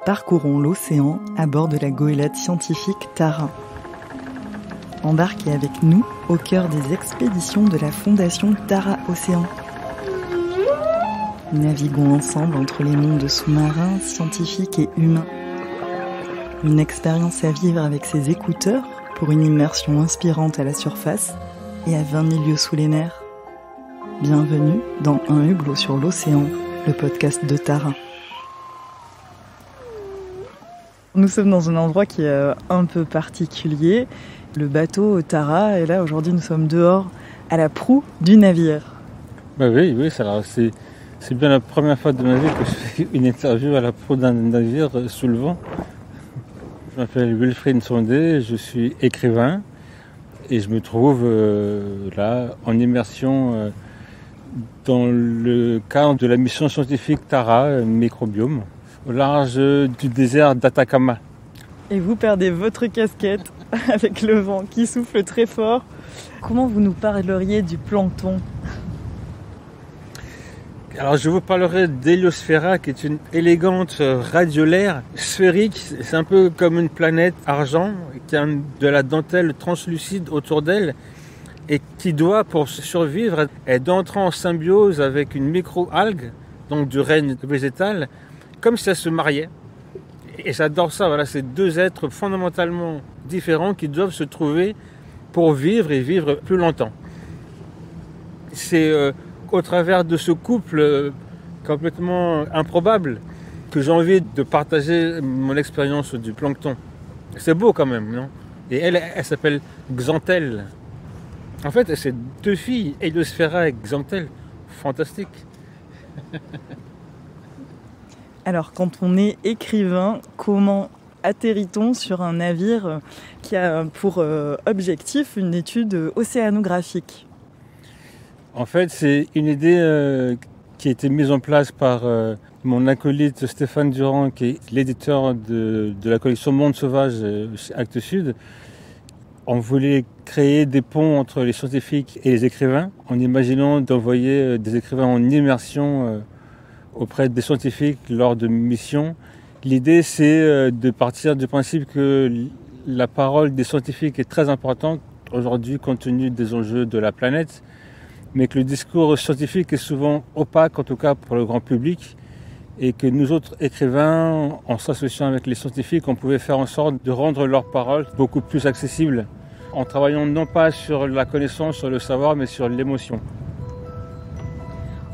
parcourons l'océan à bord de la goélette scientifique Tara. Embarquez avec nous au cœur des expéditions de la Fondation Tara Océan. Naviguons ensemble entre les mondes sous-marins, scientifiques et humains. Une expérience à vivre avec ses écouteurs pour une immersion inspirante à la surface et à 20 000 lieues sous les mers. Bienvenue dans Un hublot sur l'océan, le podcast de Tara. Nous sommes dans un endroit qui est un peu particulier. Le bateau Tara, et là aujourd'hui nous sommes dehors à la proue du navire. Oui, c'est bien la première fois de ma vie que je fais une interview à la proue d'un navire sous le vent. Je m'appelle Wilfried Sondé, je suis écrivain et je me trouve là en immersion dans le cadre de la mission scientifique Tara, microbiome, au large du désert d'Atacama. Et vous perdez votre casquette avec le vent qui souffle très fort. Comment vous nous parleriez du plancton ? Alors je vous parlerai d'Heliosphera, qui est une élégante radiolaire sphérique. C'est un peu comme une planète argent qui a de la dentelle translucide autour d'elle et qui doit, pour survivre, elle doit entrer en symbiose avec une micro-algue, donc du règne végétal, comme si elle se mariait. Et j'adore ça, voilà, c'est deux êtres fondamentalement différents qui doivent se trouver pour vivre et vivre plus longtemps. C'est au travers de ce couple complètement improbable que j'ai envie de partager mon expérience du plancton. C'est beau quand même, non ? Et elle s'appelle Xanthelle. En fait, c'est deux filles, Heliosphera et Xanthelle. Fantastique. Alors, quand on est écrivain, comment atterrit-on sur un navire qui a pour objectif une étude océanographique ? En fait, c'est une idée qui a été mise en place par mon acolyte Stéphane Durand, qui est l'éditeur de la collection Monde Sauvage chez Actes Sud. On voulait créer des ponts entre les scientifiques et les écrivains, en imaginant d'envoyer des écrivains en immersion auprès des scientifiques lors de missions. L'idée, c'est de partir du principe que la parole des scientifiques est très importante aujourd'hui compte tenu des enjeux de la planète, mais que le discours scientifique est souvent opaque, en tout cas pour le grand public, et que nous autres écrivains, en s'associant avec les scientifiques, on pouvait faire en sorte de rendre leurs paroles beaucoup plus accessibles, en travaillant non pas sur la connaissance, sur le savoir, mais sur l'émotion.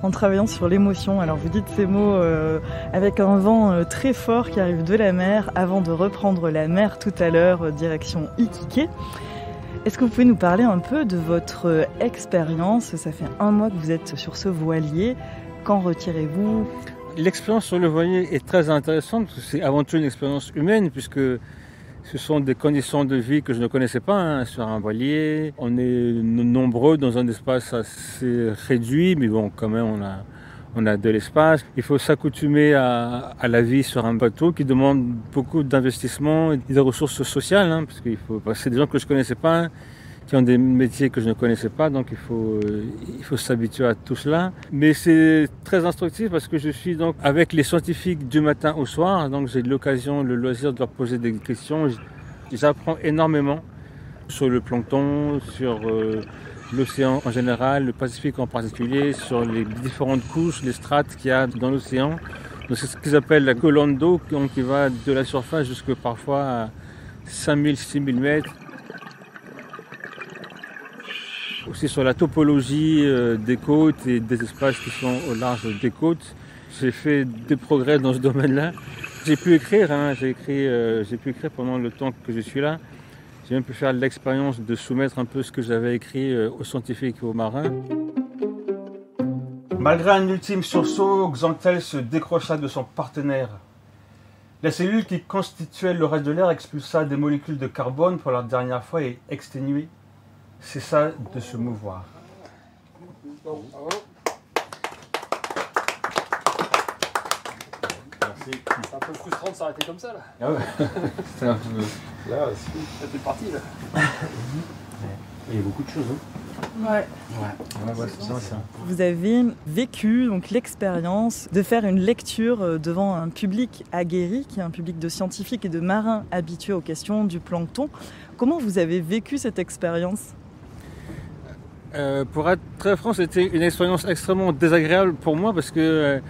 En travaillant sur l'émotion, alors vous dites ces mots avec un vent très fort qui arrive de la mer, avant de reprendre la mer tout à l'heure, direction Iquique. Est-ce que vous pouvez nous parler un peu de votre expérience ? Ça fait 1 mois que vous êtes sur ce voilier. Qu'en retirez-vous ? L'expérience sur le voilier est très intéressante, parce que c'est avant tout une expérience humaine, puisque ce sont des conditions de vie que je ne connaissais pas sur un voilier. On est nombreux dans un espace assez réduit, mais bon, quand même, on a de l'espace. Il faut s'accoutumer à la vie sur un bateau qui demande beaucoup d'investissement et de ressources sociales, parce que c'est des gens que je ne connaissais pas, qui ont des métiers que je ne connaissais pas, donc il faut s'habituer à tout cela. Mais c'est très instructif parce que je suis donc avec les scientifiques du matin au soir, donc j'ai l'occasion, le loisir de leur poser des questions. J'apprends énormément sur le plancton, sur l'océan en général, le Pacifique en particulier, sur les différentes couches, les strates qu'il y a dans l'océan. Donc c'est ce qu'ils appellent la colonne d'eau, qui va de la surface jusque parfois à 5000, 6000 mètres. Aussi sur la topologie des côtes et des espaces qui sont au large des côtes. J'ai fait des progrès dans ce domaine-là. J'ai pu écrire, j'ai pu écrire pendant le temps que je suis là. J'ai même pu faire l'expérience de soumettre un peu ce que j'avais écrit aux scientifiques et aux marins. Malgré un ultime sursaut, Xanthelle se décrocha de son partenaire. La cellule qui constituait le reste de l'air expulsa des molécules de carbone pour la dernière fois et exténuée cessa de se mouvoir. C'est un peu frustrant de s'arrêter comme ça là. Ah ouais. C'est un peu... Là, t'es parti là. Il y a beaucoup de choses. Ouais. C'est ça. Vous avez vécu donc l'expérience de faire une lecture devant un public aguerri, qui est un public de scientifiques et de marins habitués aux questions du plancton. Comment vous avez vécu cette expérience ? Pour être très franc, c'était une expérience extrêmement désagréable pour moi parce que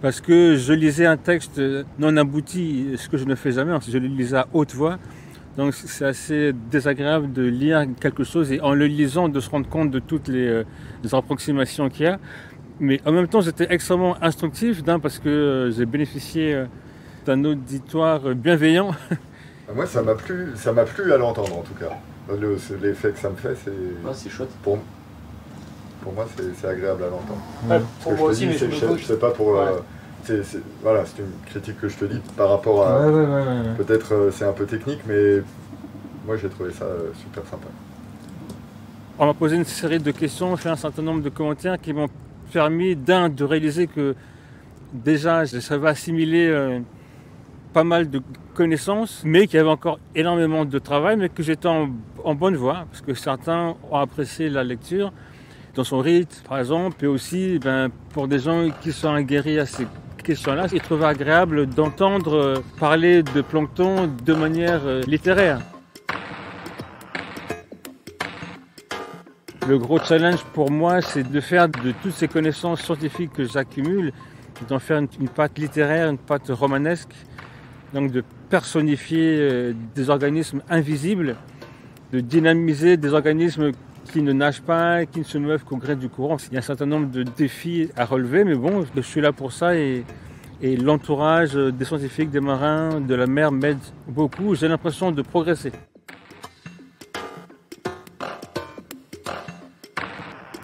je lisais un texte non abouti, ce que je ne fais jamais, je le lisais à haute voix. Donc c'est assez désagréable de lire quelque chose et en le lisant de se rendre compte de toutes les approximations qu'il y a. Mais en même temps c'était extrêmement instructif parce que j'ai bénéficié d'un auditoire bienveillant. Moi ça m'a plu à l'entendre en tout cas. L'effet que ça me fait, c'est chouette. Pour moi c'est agréable à l'entendre. Ouais, pour moi aussi, mais je sais pas pour... Voilà, c'est une critique que je te dis par rapport à... Peut-être c'est un peu technique, mais moi j'ai trouvé ça super sympa. On m'a posé une série de questions, fait un certain nombre de commentaires qui m'ont permis de réaliser que déjà je savais assimiler pas mal de connaissances, mais qu'il y avait encore énormément de travail, mais que j'étais en bonne voie, parce que certains ont apprécié la lecture dans son rythme, par exemple, et aussi pour des gens qui sont aguerris à ces questions-là, ils trouvaient agréable d'entendre parler de plancton de manière littéraire. Le gros challenge pour moi, c'est de faire de toutes ces connaissances scientifiques que j'accumule, d'en faire une patte littéraire, une patte romanesque, donc de personnifier des organismes invisibles, de dynamiser des organismes qui ne nagent pas, qui ne se meuvent qu'au gré du courant. Il y a un certain nombre de défis à relever, mais bon, je suis là pour ça et l'entourage des scientifiques, des marins, de la mer m'aide beaucoup. J'ai l'impression de progresser.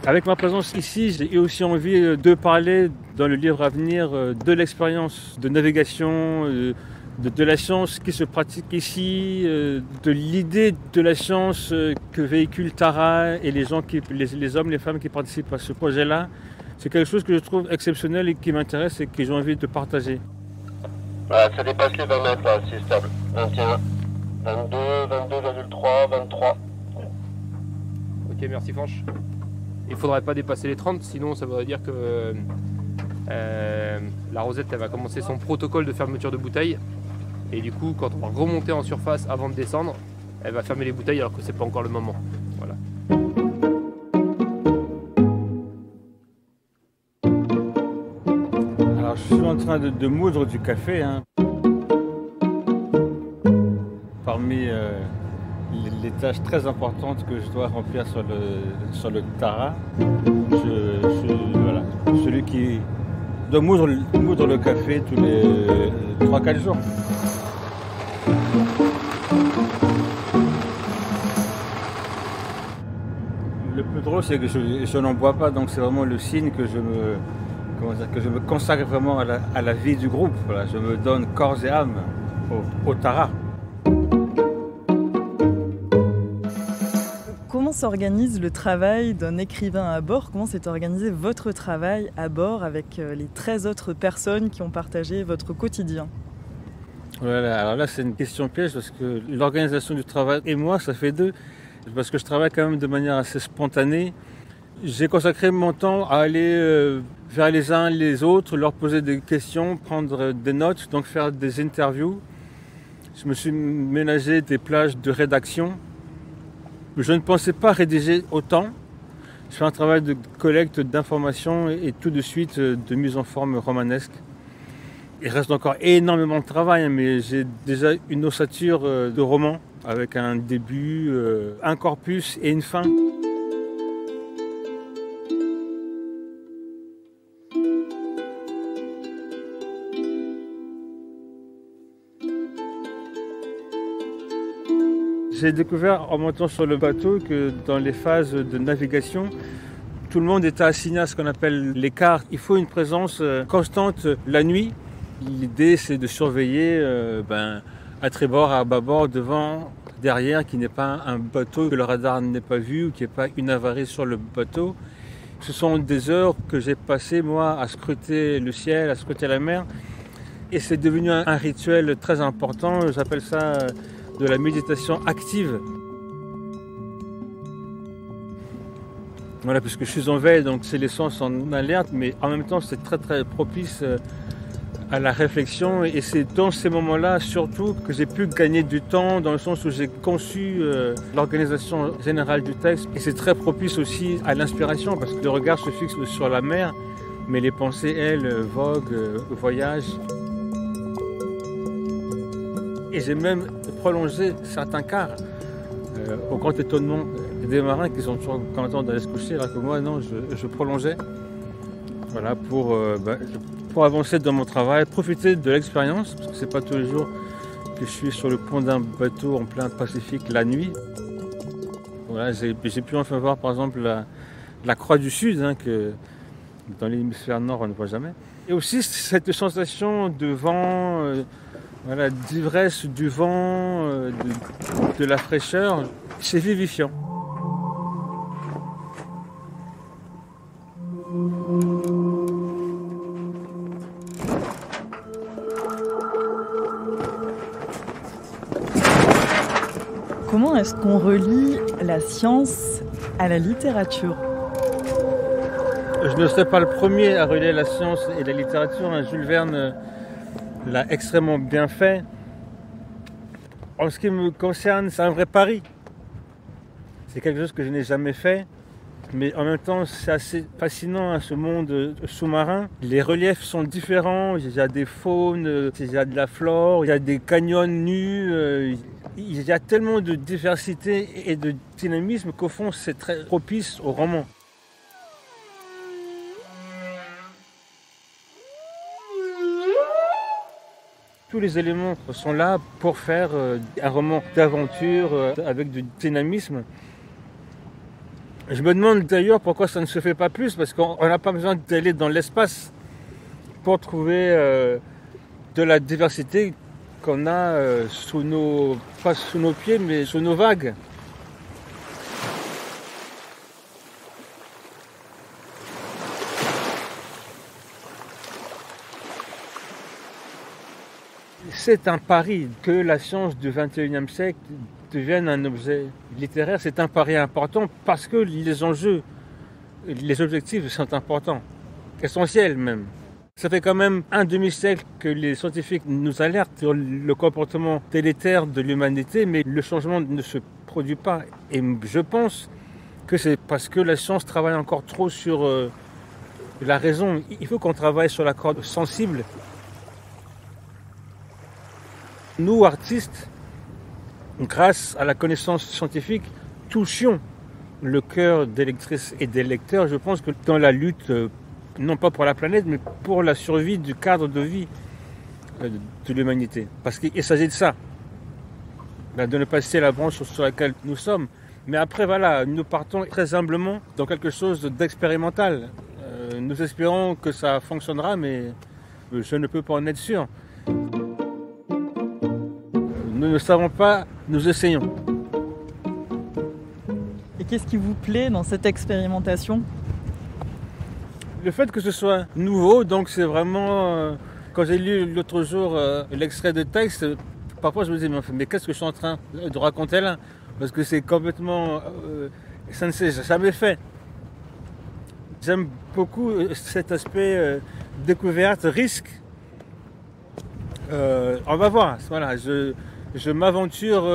Avec ma présence ici, j'ai eu aussi envie de parler dans le livre à venir de l'expérience de navigation, de la science qui se pratique ici, de l'idée de la science que véhicule Tara et les hommes, les femmes qui participent à ce projet-là. C'est quelque chose que je trouve exceptionnel et qui m'intéresse et que j'ai envie de partager. Voilà, ça dépasse les 20 mètres là, c'est stable. 21, 22, 22,3, 23. Ok, merci Fanche. Il ne faudrait pas dépasser les 30, sinon ça voudrait dire que la Rosette elle va commencer son protocole de fermeture de bouteilles. Et du coup, quand on va remonter en surface avant de descendre, elle va fermer les bouteilles alors que c'est pas encore le moment. Voilà. Alors je suis en train de moudre du café. Parmi les tâches très importantes que je dois remplir sur le Tara, voilà, celui qui doit moudre le café tous les 3-4 jours. Le plus drôle, c'est que je n'en bois pas, donc c'est vraiment le signe que je me consacre vraiment à la vie du groupe. Voilà, je me donne corps et âme au Tara. Comment s'organise le travail d'un écrivain à bord ? Comment s'est organisé votre travail à bord avec les 13 autres personnes qui ont partagé votre quotidien ? Voilà, alors là c'est une question piège parce que l'organisation du travail et moi ça fait deux. Parce que je travaille quand même de manière assez spontanée. J'ai consacré mon temps à aller vers les uns les autres, leur poser des questions, prendre des notes, donc faire des interviews. Je me suis ménagé des plages de rédaction. Je ne pensais pas rédiger autant. Je fais un travail de collecte d'informations et tout de suite de mise en forme romanesque. Il reste encore énormément de travail, mais j'ai déjà une ossature de roman avec un début, un corpus et une fin. J'ai découvert en montant sur le bateau que dans les phases de navigation, tout le monde était assigné à ce qu'on appelle les quarts. Il faut une présence constante la nuit. L'idée c'est de surveiller à tribord, à bâbord, devant, derrière, qu'il n'y ait pas un bateau que le radar n'ait pas vu ou qu'il n'y ait pas une avarie sur le bateau. Ce sont des heures que j'ai passées moi à scruter le ciel, à scruter la mer. Et c'est devenu un rituel très important, j'appelle ça de la méditation active. Voilà, puisque je suis en veille, donc c'est les sens en alerte, mais en même temps c'est très très propice à la réflexion, et c'est dans ces moments-là surtout que j'ai pu gagner du temps, dans le sens où j'ai conçu l'organisation générale du texte, et c'est très propice aussi à l'inspiration, parce que le regard se fixe sur la mer, mais les pensées, elles, voguent, voyagent. Et j'ai même prolongé certains quarts, au grand étonnement des marins qui sont toujours contents d'aller se coucher, alors que moi, non, je prolongeais, voilà, pour avancer dans mon travail, profiter de l'expérience, parce que c'est pas tous les jours que je suis sur le pont d'un bateau en plein Pacifique la nuit. Voilà, j'ai pu enfin voir par exemple la croix du Sud, hein, que dans l'hémisphère nord on ne voit jamais. Et aussi cette sensation de vent, voilà, d'ivresse du vent, de la fraîcheur, c'est vivifiant. Comment est-ce qu'on relie la science à la littérature? Je ne serai pas le premier à relier la science et la littérature. Jules Verne l'a extrêmement bien fait. En ce qui me concerne, c'est un vrai pari. C'est quelque chose que je n'ai jamais fait. Mais en même temps, c'est assez fascinant, hein, ce monde sous-marin. Les reliefs sont différents. Il y a des faunes, il y a de la flore, il y a des canyons nus. Il y a tellement de diversité et de dynamisme qu'au fond, c'est très propice au roman. Tous les éléments sont là pour faire un roman d'aventure avec du dynamisme. Je me demande d'ailleurs pourquoi ça ne se fait pas plus, parce qu'on n'a pas besoin d'aller dans l'espace pour trouver de la diversité qu'on a pas sous nos pieds, mais sous nos vagues. C'est un pari que la science du XXIe siècle devienne un objet littéraire. C'est un pari important parce que les enjeux, les objectifs sont importants, essentiels même. Ça fait quand même un demi-siècle que les scientifiques nous alertent sur le comportement délétère de l'humanité, mais le changement ne se produit pas. Et je pense que c'est parce que la science travaille encore trop sur la raison. Il faut qu'on travaille sur la corde sensible. Nous, artistes, grâce à la connaissance scientifique, touchions le cœur des lectrices et des lecteurs. Je pense que dans la lutte, non pas pour la planète, mais pour la survie du cadre de vie de l'humanité. Parce qu'il s'agit de ça, de ne pas cesser la branche sur laquelle nous sommes. Mais après, voilà, nous partons très humblement dans quelque chose d'expérimental. Nous espérons que ça fonctionnera, mais je ne peux pas en être sûr. Nous ne savons pas, nous essayons. Et qu'est-ce qui vous plaît dans cette expérimentation? Le fait que ce soit nouveau, donc c'est vraiment... quand j'ai lu l'autre jour l'extrait de texte, parfois je me disais, mais qu'est-ce que je suis en train de raconter là? Parce que c'est complètement... ça ne s'est jamais fait. J'aime beaucoup cet aspect découverte, risque. On va voir, voilà, je m'aventure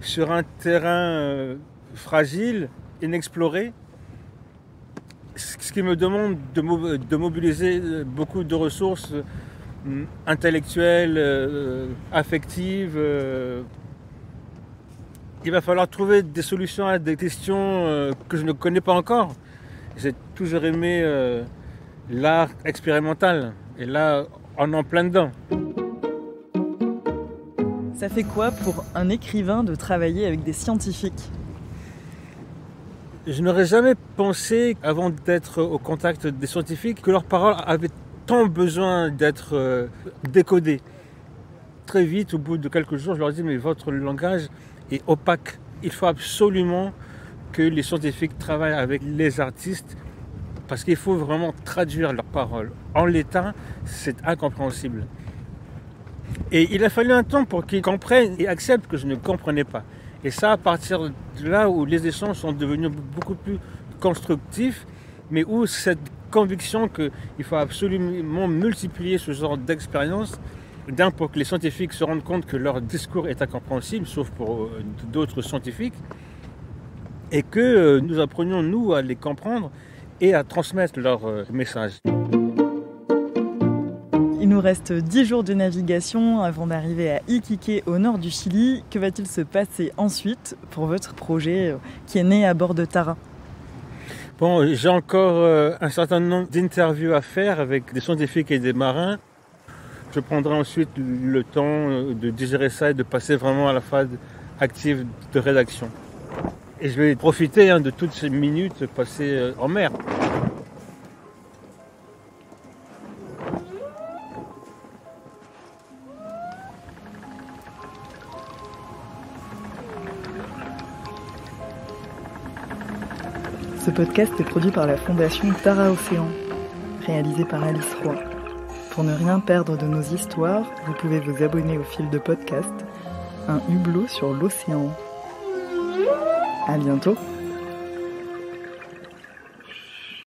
sur un terrain fragile, inexploré, ce qui me demande de mobiliser beaucoup de ressources intellectuelles, affectives. Il va falloir trouver des solutions à des questions que je ne connais pas encore. J'ai toujours aimé l'art expérimental, et là, on est en plein dedans. Ça fait quoi pour un écrivain de travailler avec des scientifiques? Je n'aurais jamais pensé, avant d'être au contact des scientifiques, que leurs paroles avaient tant besoin d'être décodées. Très vite, au bout de quelques jours, je leur dis, mais votre langage est opaque. Il faut absolument que les scientifiques travaillent avec les artistes, parce qu'il faut vraiment traduire leurs paroles. En l'état, c'est incompréhensible. Et il a fallu un temps pour qu'ils comprennent et acceptent que je ne comprenais pas. Et ça, à partir de là où les échanges sont devenus beaucoup plus constructif, mais où cette conviction qu'il faut absolument multiplier ce genre d'expérience, pour que les scientifiques se rendent compte que leur discours est incompréhensible, sauf pour d'autres scientifiques, et que nous apprenions, nous, à les comprendre et à transmettre leur message. Il nous reste 10 jours de navigation avant d'arriver à Iquique, au nord du Chili. Que va-t-il se passer ensuite pour votre projet qui est né à bord de Tara ? Bon, j'ai encore un certain nombre d'interviews à faire avec des scientifiques et des marins. Je prendrai ensuite le temps de digérer ça et de passer vraiment à la phase active de rédaction. Et je vais profiter de toutes ces minutes passées en mer. Ce podcast est produit par la Fondation Tara Océan, réalisé par Alice Roy. Pour ne rien perdre de nos histoires, vous pouvez vous abonner au fil de podcast, un hublot sur l'océan. À bientôt.